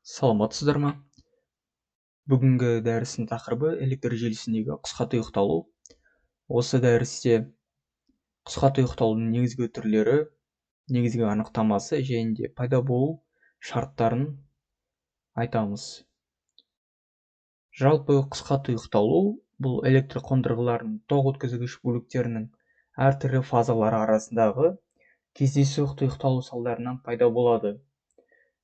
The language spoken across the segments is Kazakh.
Саламатсыздар ма? Бүгінгі дәрістің тақырыбы электр желісіндегі қысқа тұйықталу. Осы дәрісте қысқа тұйықталудың негізгі түрлері, негізгі анықтамасы және де пайда болу шарттарын айтамыз. Жалпы қысқа тұйықталу бұл электр қондырғыларының тоқ өткізгіш бөліктерінің әртүрлі фазалары арасындағы кездейсоқ тұйықталу салдарынан пайда болады.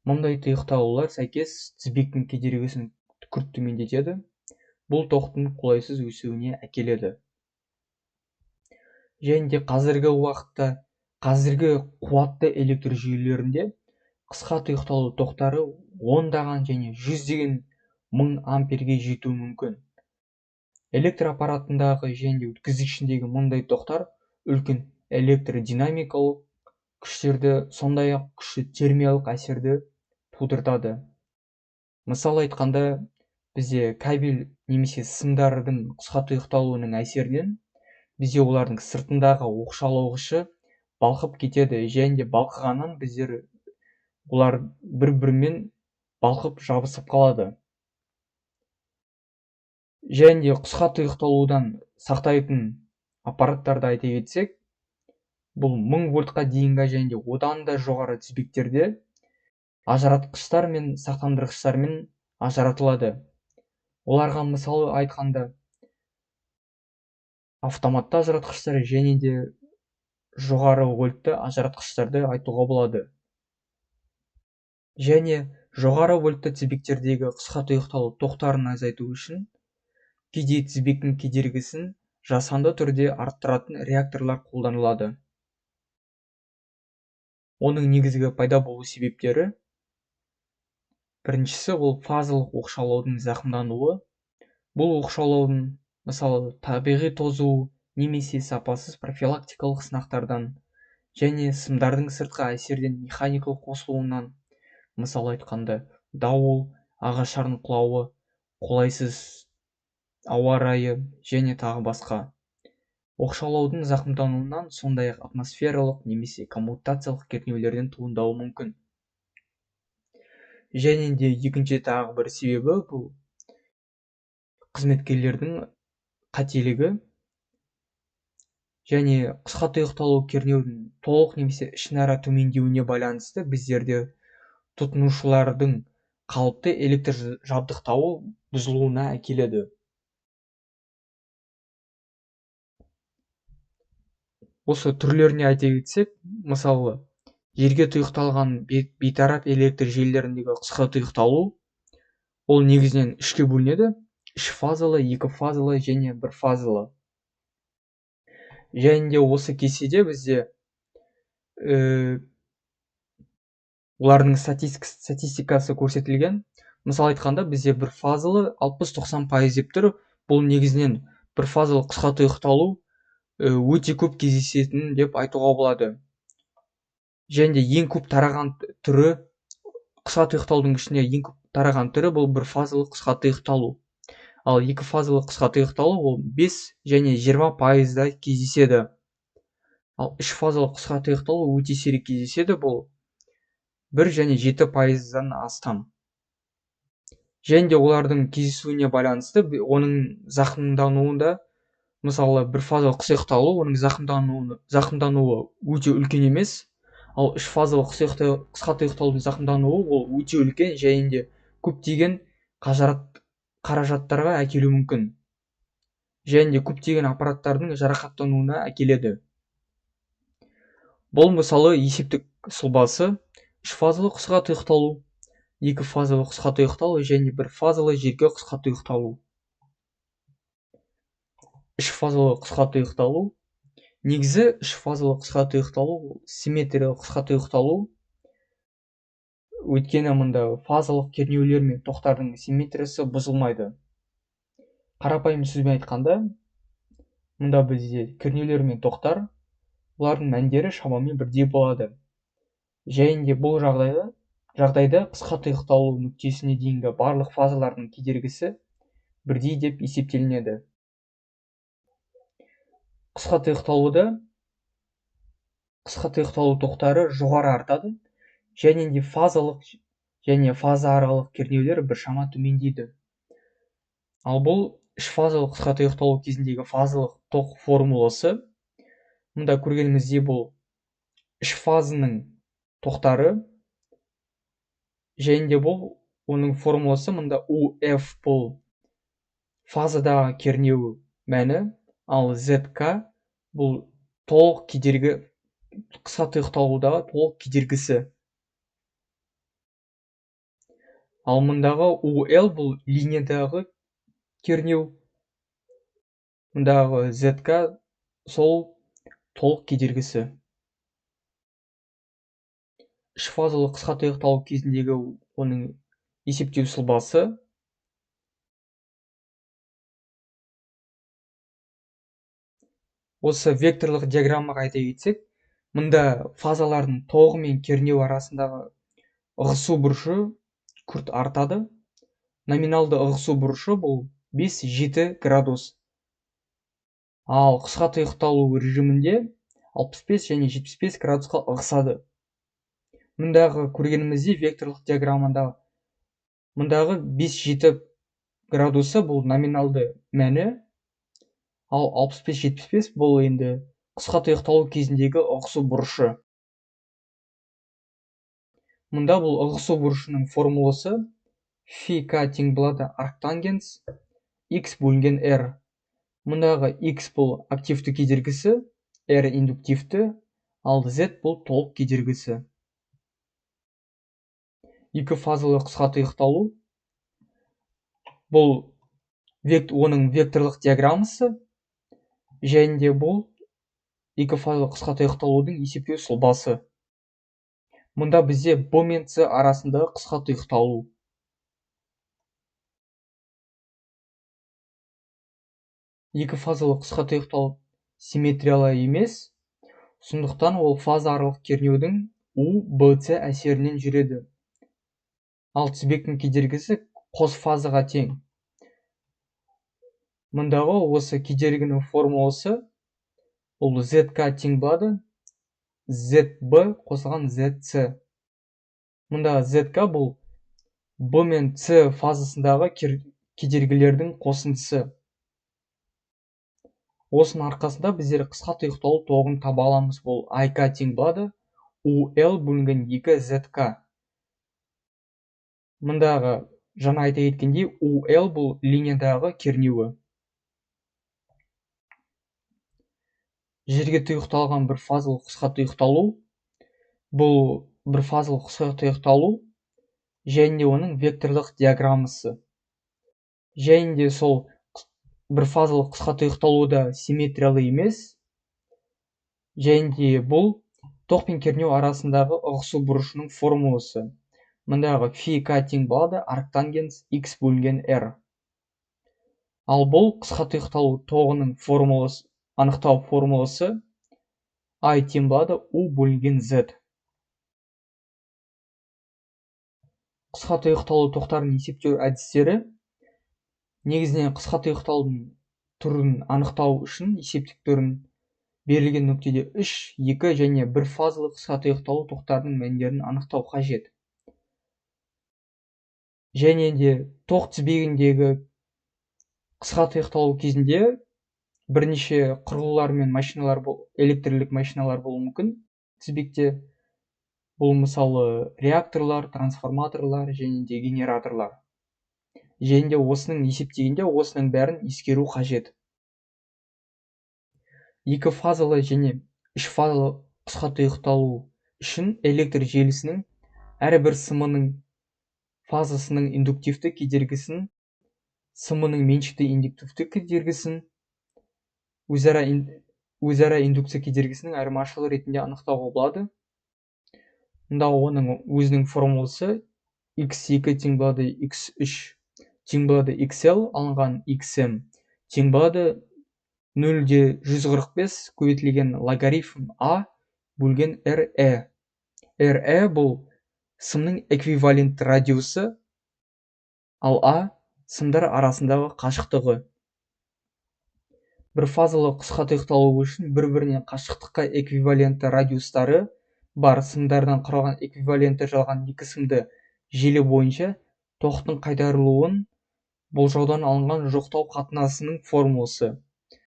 Мұндай тұйықталулар сәйкес тізбектің кедергісін күрт төмендетеді. Бұл тоқтың қолайсыз өсуіне әкеледі. Және де қазіргі уақытта, қазіргі қуатты электр жүйелерінде қысқа тұйықталу тоқтары ондаған және жүздеген мың амперге жетуі мүмкін. Электр аппаратындағы және өткізгішіндегі мұндай тоқтар үлкен электродинамикалық күштерді, сондай-ақ күшті термиялық әсерді тудыртады. Мысал айтқанда, бізде кабель немесе сымдардың қысқа тұйықталуының әсерінен бізде олардың сыртындағы оқшаулағышы балқып кетеді, және де балқығаннан біздер олар бір-бірімен балқып жабысып қалады. Және де қысқа тұйықталудан сақтайтын аппараттарды айта кетсек, бұл 1000 вольтқа дейінгі және де одан да жоғары тізбектерде ажыратқыштар мен сақтандырғыштармен ажыратылады. Оларға мысалы айтқанда автоматты ажыратқыштар және де жоғары вольтты ажыратқыштарды айтуға болады. Және жоғары вольтты тізбектердегі қысқа тұйықталу тоқтарын азайту үшін кейде тізбектің кедергісін жасанды түрде арттыратын реакторлар қолданылады. Оның негізгі пайда болу себептері: біріншісі ол фазалық оқшаулаудың зақымдануы. Бұл оқшаулаудың мысалы табиғи тозуы немесе сапасыз профилактикалық сынақтардан және сымдардың сыртқы әсерден механикалық қосылуынан, мысал айтқанда дауыл, ағаштардың құлауы, қолайсыз ауа райы және тағы басқа. Оқшаулаудың зақымдануынан, сондай-ақ атмосфералық немесе коммутациялық кернеулерден туындауы мүмкін. Және де екінші тағы бір себебі бұл қызметкерлердің қателігі және қысқа тұйықталу кернеудің толық немесе ішінара төмендеуіне байланысты біздерде тұтынушылардың қалыпты электр жабдықтауы бұзылуына әкеледі. Осы түрлеріне айта кетсек, мысалы жерге тұйықталған бейтарап электр желілеріндегі қысқа тұйықталу ол негізінен үшке бөлінеді: үш фазалы, екі фазалы және бір фазалы. Және де осы кестеде бізде олардың статистикасы көрсетілген. Мысал айтқанда, бізде бір фазалы 60-90% деп тұр. Бұл негізінен бір фазалы қысқа тұйықталу өте көп кездесетін деп айтуға болады. Және де ең көп тараған түрі, қысқа тұйықталудың ішінде ең көп тараған түрі бұл бір фазалы қысқа тұйықталу. Ал екі фазалы қысқа тұйықталу ол 5 және 20% кездеседі. Ал үш фазалы қысқа тұйықталу өте сирек кездеседі, бұл 1 және 7%-дан астам. Және де олардың кездесуіне байланысты оның зақымдануында, мысалы бір фазалы қысқа тұйықталу, оның зақымдануы өте үлкен емес, ал үш фазалы қысқа тұйықталудың зақымдануы ол өте үлкен және де көптеген қаражаттарға әкелуі мүмкін. Және де көптеген аппараттардың жарақаттануына әкеледі. Бұл мысалы есептік сұлбасы: үш фазалы қысқа тұйықталу, екі фазалы қысқа тұйықталу және бір фазалы жерге қысқа тұйықталу. Үш фазалы қысқа тұйықталу. Негізі үш фазалы қысқа тұйықталу симметриялық қысқа тұйықталу. Өйткені мұнда фазалық кернеулер мен тоқтардың симметриясы бұзылмайды. Қарапайым сөзбен айтқанда, мұнда бізде кернеулер мен тоқтар, олардың мәндері шамамен бірдей болады. Және де бұл жағдайда қысқа тұйықталу нүктесіне дейінгі барлық фазалардың кедергісі бірдей деп есептелінеді. Қысқа тұйықталу тоқтары жоғары артады, және де фазалық және фаза аралық кернеулер біршама төмендейді. Ал бұл үшфазалық қысқа тұйықталу кезіндегі фазалық тоқ формуласы, мұнда көргеніміздей бұл үш фазының тоқтары, және де бұл оның формуласы, мұнда УФ бұл фазадағы кернеу мәні, ал ZK бұл толық кедергі, қысқа тұйықталудағы толық кедергісі. Ал мұндағы UL бұл линиядағы кернеу, мұндағы ZK сол толық кедергісі. Үш фазалы қысқа тұйықталу кезіндегі оның есептеу сызбасы. Осы векторлық диаграммаға айта кетсек, мұнда фазалардың тоғы мен кернеу арасындағы ығысу бұрышы күрт артады. Номиналды ығысу бұрышы бұл 5-7 градус. Ал қысқа тұйықталу режимінде 65 және 75 градусқа ығысады. Мұндағы көргенімізде векторлық диаграммада мұндағы 5-7 градусы бұл номиналды мәні, ал 65-75 бұл енді қысқа тұйықталу кезіндегі ығысу бұрышы. Мұнда бұл ығысу бұрышының формуласы φk тең болады арктангенс x бөлінген r. Мұндағы x бұл активті кедергісі, r индуктивті, ал z бұл толық кедергісі. Екі фазалы қысқа тұйықталу бұл оның векторлық диаграммасы, және де бұл екі фазалы қысқа тұйықталудың есептеу сұлбасы. Мұнда бізде B мен C арасындағы қысқа тұйықталу. Екі фазалы қысқа тұйықталу симметриялы емес, сондықтан ол фаза аралық кернеудің U-BC әсерінен жүреді. Ал тізбектің кедергісі қос фазаға тең. Мұндағы осы кедергінің формуласы ол ZK тең болады ZB қосылған ZC. Мұндағы ZK бұл B мен C фазасындағы кедергілердің қосындысы. Осының арқасында біздер қысқа тұйықталу тоғын таба аламыз. Бұл IK тең болады UL бөлінген 2 ZK. Мұндағы жаңа айта кеткендей UL бұл линиядағы кернеуі. Жерге тұйықталған бір фазалы қысқа тұйықталу бұл бір фазалы қысқа тұйықталу және де оның векторлық диаграммасы. Және де сол бір фазалы қысқа тұйықталуда симметриялы емес, және де бұл тоқ пен кернеу арасындағы ығысу бұрышының формуласы. Мұндағы φk тең болады арктангенс x бөлінген r. Ал бұл қысқа тұйықталу тоғының формуласы, анықтау формуласы I тең болады U бөлінген Z. Қысқа тұйықталу тоқтарын есептеу әдістері. Негізінен қысқа тұйықталудың түрін анықтау үшін есептік түрін берілген нүктеде 3, 2 және 1 фазалы қысқа тұйықталу тоқтарының мәндерін анықтау қажет. Және де тоқ тізбегіндегі қысқа тұйықталу кезінде бірнеше құрылғылар мен машиналар, электрлік машиналар болуы мүмкін тізбекте. Бұл мысалы реакторлар, трансформаторлар және де генераторлар. Және де осының есептегенде осының бәрін ескеру қажет. Екі фазалы және үш фазалы қысқа тұйықталу үшін электр желісінің әрбір сымының фазасының индуктивті кедергісін, сымының меншікті индуктивті кедергісін, өзара индукция кедергісінің айырмашылығы ретінде анықтауға болады. Мұнда оның өзінің формуласы x2 тең болады x3 тең болады xl алынған xm тең болады 0,145 көбейтілген логарифм a бөлген re. re бұл сымның эквивалентті радиусы, ал a сымдар арасындағы қашықтығы. Бір фазалы қысқа тұйықталу үшін бір-бірінен қашықтыққа эквивалентті радиустары бар сымдардан құралған эквивалентті жалған екі сымды желі бойынша токтың қайтарылуын болжаудан алынған жоқтау қатынасының формуласы